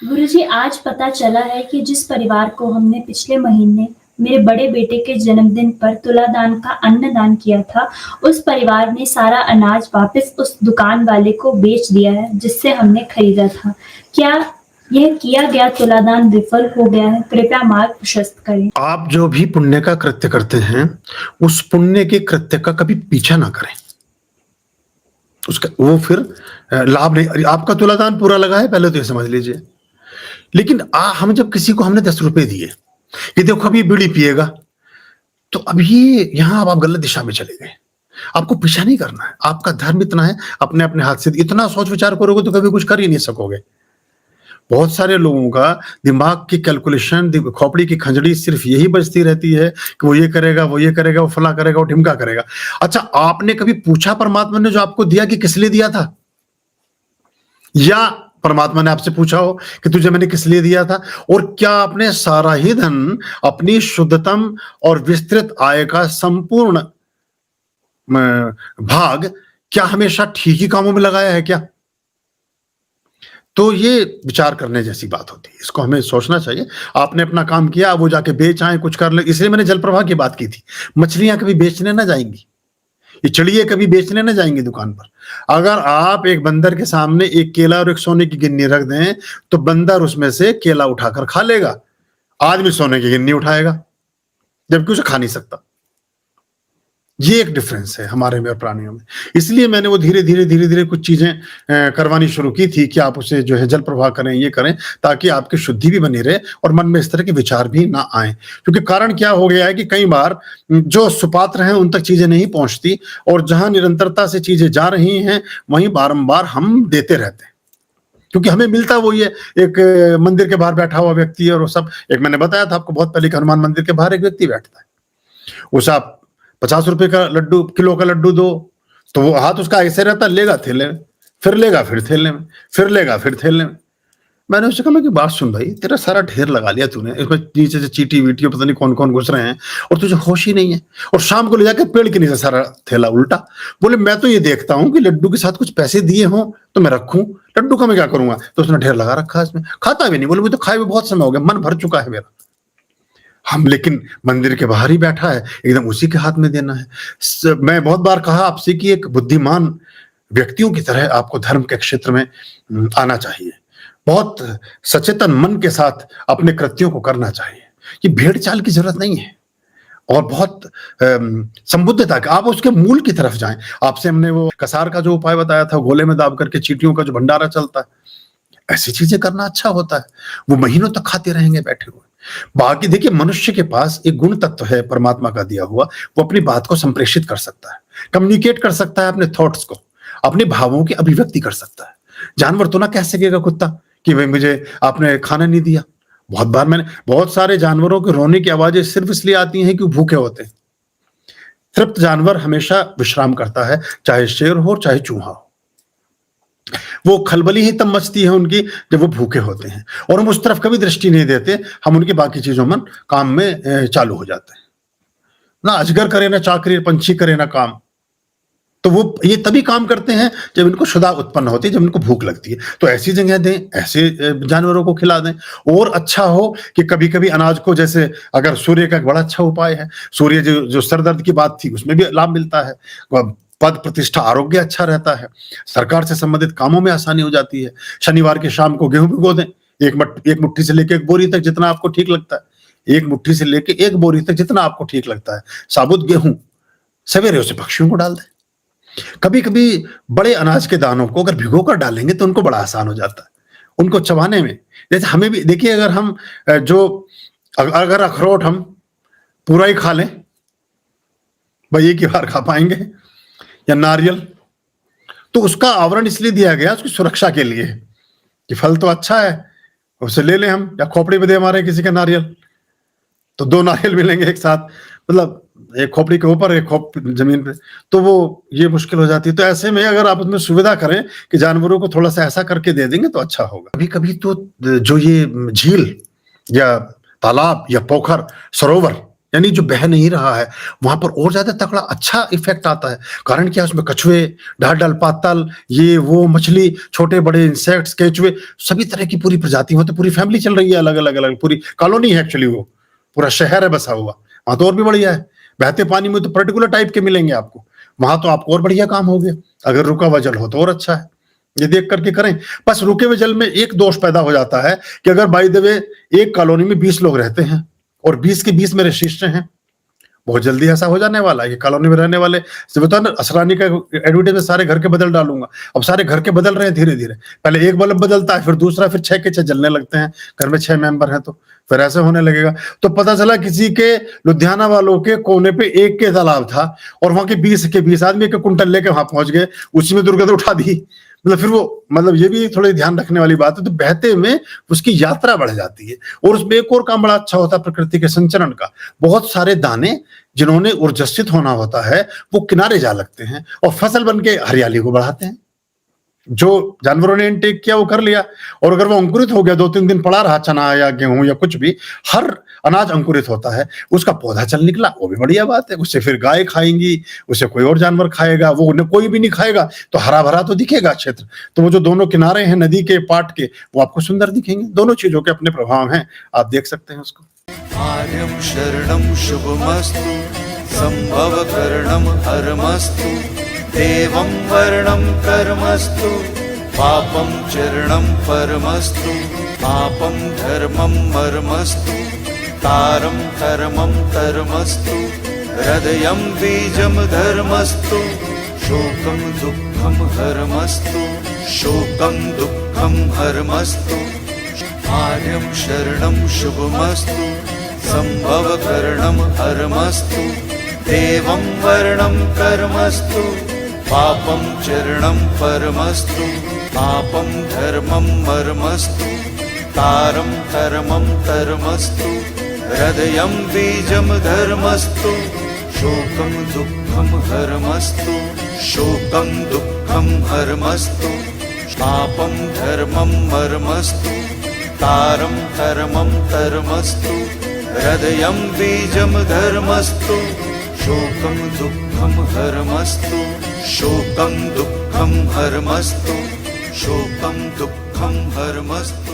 गुरुजी, आज पता चला है कि जिस परिवार को हमने पिछले महीने मेरे बड़े बेटे के जन्मदिन पर तुलादान का अन्नदान किया था, उस परिवार ने सारा अनाज वापस उस दुकान वाले को बेच दिया है जिससे हमने खरीदा था। क्या यह किया गया तुलादान विफल हो गया है? कृपया मार्ग प्रशस्त करें। आप जो भी पुण्य का कृत्य करते हैं, उस पुण्य के कृत्य का कभी पीछा ना करें। उसका वो फिर लाभ नहीं। अरे आपका तुलादान पूरा लगा है, पहले तो ये समझ लीजिए। लेकिन हम जब किसी को हमने 10 रुपए दिए कि देखो अभी बीड़ी पिएगा, तो अब ये यहाँ अब आप गलत दिशा में चले गए। आपको पीछा नहीं करना है। आपका धर्म इतना है, अपने अपने हाथ से इतना सोच विचार करोगे तो कभी कुछ कर ही नहीं सकोगे। बहुत सारे लोगों का दिमाग की कैलकुलेशन, खोपड़ी की खंजड़ी सिर्फ यही बजती रहती है कि वो ये करेगा, वो ये करेगा, वो फला करेगा, वो ढिमका करेगा। अच्छा, आपने कभी पूछा परमात्मा ने जो आपको दिया कि किस लिए दिया था? या परमात्मा ने आपसे पूछा हो कि तुझे मैंने किस लिए दिया था? और क्या आपने सारा ही धन अपनी शुद्धतम और विस्तृत आय का संपूर्ण भाग क्या हमेशा ठीक ही कामों में लगाया है क्या? तो ये विचार करने जैसी बात होती है। इसको हमें सोचना चाहिए। आपने अपना काम किया, वो जाके बेच आए, कुछ कर ले। इसलिए मैंने जल प्रवाह की बात की थी। मछलियां कभी बेचने ना जाएंगी, ये चिड़िया कभी बेचने ना जाएंगी दुकान पर। अगर आप एक बंदर के सामने एक केला और एक सोने की गिन्नी रख दें, तो बंदर उसमें से केला उठाकर खा लेगा, आदमी सोने की गिन्नी उठाएगा, जबकि उसे खा नहीं सकता। ये एक डिफरेंस है हमारे में और प्राणियों में। इसलिए मैंने वो धीरे धीरे कुछ चीजें करवानी शुरू की थी कि आप उसे जो है जल प्रवाह करें, ये करें, ताकि आपकी शुद्धि भी बनी रहे और मन में इस तरह के विचार भी ना आए। क्योंकि कारण क्या हो गया है कि कई बार जो सुपात्र हैं उन तक चीजें नहीं पहुंचती, और जहां निरंतरता से चीजें जा रही हैं वहीं बारंबार हम देते रहते हैं। क्योंकि हमें मिलता वही है, एक मंदिर के बाहर बैठा हुआ व्यक्ति है और वो सब, एक मैंने बताया था आपको बहुत पहले कि हनुमान मंदिर के बाहर एक व्यक्ति बैठता है, उसे आप 50 रुपए का लड्डू, किलो का लड्डू दो, तो वो हाथ उसका ऐसे रहता, लेगा थैले में, फिर लेगा फिर थैले में, फिर लेगा फिर थैले में। मैंने उससे कहा कि बात सुन भाई, तेरा सारा ढेर लगा लिया तूने, इसमें नीचे से चीटी वीटी पता नहीं कौन कौन घुस रहे हैं, और तुझे होश ही नहीं है। और शाम को ले जाकर पेड़ के नीचे सारा थैला उल्टा। बोले मैं तो ये देखता हूँ कि लड्डू के साथ कुछ पैसे दिए हों तो मैं रखूं, लड्डू का मैं क्या करूंगा? तो उसने ढेर लगा रखा है इसमें, खाता भी नहीं। बोले मुझे तो खाए हुए बहुत समय हो गया, मन भर चुका है मेरा। हम लेकिन मंदिर के बाहर ही बैठा है, एकदम उसी के हाथ में देना है। मैं बहुत बार कहा आपसे कि एक बुद्धिमान व्यक्तियों की तरह आपको धर्म के क्षेत्र में आना चाहिए। बहुत सचेतन मन के साथ अपने कृत्यों को करना चाहिए। कि भेड़ चाल की जरूरत नहीं है, और बहुत संबुद्धता के आप उसके मूल की तरफ जाएं। आपसे हमने वो कसार का जो उपाय बताया था, गोले में दाब करके चींटियों का जो भंडारा चलता है, ऐसी चीजें करना अच्छा होता है। वो महीनों तक खाते रहेंगे बैठे हुए। बाकी देखिए, मनुष्य के पास एक गुण तत्व है परमात्मा का दिया हुआ, वो अपनी बात को संप्रेषित कर सकता है, कम्युनिकेट कर सकता है, अपने थॉट्स को, अपने भावों की अभिव्यक्ति कर सकता है। जानवर तो ना कह सकेगा कुत्ता कि भाई मुझे आपने खाना नहीं दिया। बहुत बार मैंने, बहुत सारे जानवरों के रोने की आवाजें सिर्फ इसलिए आती हैं कि वो भूखे होते हैं। तृप्त जानवर हमेशा विश्राम करता है, चाहे शेर हो चाहे चूहा हो। वो खलबली ही तब मचती है उनकी जब वो भूखे होते हैं, और हम उस तरफ कभी दृष्टि नहीं देते। हम उनकी बाकी चीजों में काम में चालू हो जाते हैं। ना अजगर करे ना चाकरी, पंछी करे ना काम। तो वो ये तभी काम करते हैं जब इनको क्षुधा उत्पन्न होती है, जब इनको भूख लगती है। तो ऐसी जगह दें, ऐसे जानवरों को खिला दें। और अच्छा हो कि कभी कभी अनाज को, जैसे अगर सूर्य का एक बड़ा अच्छा उपाय है, सूर्य जो सर दर्द की बात थी उसमें भी लाभ मिलता है, पद प्रतिष्ठा आरोग्य अच्छा रहता है, सरकार से संबंधित कामों में आसानी हो जाती है। शनिवार की शाम को गेहूं भिगो दें, एक मुट्ठी से लेकर एक बोरी तक, जितना आपको ठीक लगता है। एक मुट्ठी से लेकर एक बोरी तक, जितना आपको ठीक लगता है, साबुत गेहूं सवेरे उसे पक्षियों को डाल दें। कभी कभी बड़े अनाज के दानों को अगर भिगो कर डालेंगे तो उनको बड़ा आसान हो जाता है उनको चबाने में। जैसे हमें भी देखिए, अगर हम अगर अखरोट हम पूरा ही खा लें, भाई एक ही बार खा पाएंगे, या नारियल, तो उसका आवरण इसलिए दिया गया उसकी सुरक्षा के लिए कि फल तो अच्छा है, उसे ले लें हम, या खोपड़ी में दे हमारे किसी का नारियल, तो 2 नारियल मिलेंगे एक साथ, मतलब एक खोपड़ी के ऊपर एक खोप जमीन पे, तो वो ये मुश्किल हो जाती है। तो ऐसे में अगर आप उसमें सुविधा करें कि जानवरों को थोड़ा सा ऐसा करके दे देंगे तो अच्छा होगा। कभी कभी तो जो ये झील या तालाब या पोखर, सरोवर, यानी जो बह नहीं रहा है वहां पर और ज्यादा तगड़ा अच्छा इफेक्ट आता है। कारण क्या, उसमें कछुए, ढाढल, पातल, ये वो मछली, छोटे बड़े इंसेक्ट्स, केचुए, सभी तरह की पूरी प्रजाति, वहां तो पूरी फैमिली चल रही है, अलग अलग अलग पूरी कॉलोनी है एक्चुअली, वो पूरा शहर है बसा हुआ। वहां तो और भी बढ़िया है। बहते पानी में तो पर्टिकुलर टाइप के मिलेंगे आपको, वहां तो आपको और बढ़िया काम हो गया। अगर रुका हुआ जल हो तो और अच्छा है। ये देख करके करें। बस रुके हुए जल में एक दोष पैदा हो जाता है कि अगर बाय द वे एक कॉलोनी में 20 लोग रहते हैं और 20 के 20 मेरे शिष्य हैं, बहुत जल्दी ऐसा हो जाने वाला है कि कॉलोनी में रहने वाले से बता ना, असरानी का एडवर्टाइज में सारे घर के बदल डालूंगा। अब सारे घर के बदल रहे हैं धीरे धीरे, पहले एक बल्ब बदलता है, फिर दूसरा, फिर 6 के 6 जलने लगते हैं। घर में 6 मेंबर हैं तो फिर ऐसे होने लगेगा। तो पता चला किसी के लुधियाना वालों के कोने पे एक के तालाब था और वहां के 20 के 20 आदमी एक कुंटल लेके वहां पहुंच गए, उसी में दुर्गंध उठा दी। मतलब फिर वो, मतलब ये भी थोड़ी ध्यान रखने वाली बात है। तो बहते में उसकी यात्रा बढ़ जाती है। और उसमें एक और काम बड़ा अच्छा होता है प्रकृति के संचरण का। बहुत सारे दाने जिन्होंने ऊर्जस्वित होना होता है वो किनारे जा लगते हैं और फसल बन के हरियाली को बढ़ाते हैं। जो जानवरों ने इनटेक किया वो कर लिया, और अगर वो अंकुरित हो गया, 2-3 दिन पड़ा रहा, चना या गेहूं या कुछ भी, हर अनाज अंकुरित होता है, उसका पौधा चल निकला, वो भी बढ़िया बात है। उससे फिर गाय खाएंगी, उससे कोई और जानवर खाएगा, वो कोई भी नहीं खाएगा, तो हरा भरा तो दिखेगा क्षेत्र। तो वो जो दोनों किनारे हैं नदी के पाट के, वो आपको सुंदर दिखेंगे। दोनों चीजों के अपने प्रभाव हैं, आप देख सकते हैं उसको। आर्यं शरणं शुभमस्तु, संभवकरणं हरमस्तु, देवं वर्णं कर्मस्तु, पापं चरणं परमस्तु, पापं धर्मं मर्मस्तु, तारं कर्मं कर्मस्तु, हृदयं बीजं धर्मस्तु, शोकं दुःखं हरमस्तु, शोकं दुःखं हरमस्तु। आर्यं शरणं शुभमस्तु, संभवकरणं हरमस्तु, देवं वर्णं कर्मस्तु, पापं चरणं परमस्तु, पापं धर्मं मर्मस्तु, तारं कर्मं कर्मस्तु, हृदयं बीजं धर्मस्तु, शोकं दुःखं हरमस्तु, शोकं दुःखं हरमस्तु, पापं धर्मं मर्मस्तु, तारं कर्मं कर्मस्तु, हृदयं बीजं धर्मस्तु, शोकं दुःखं हरमस्तु, शोकं दुःखं हरमस्तु, शोकं दुःखं हरमस्तु।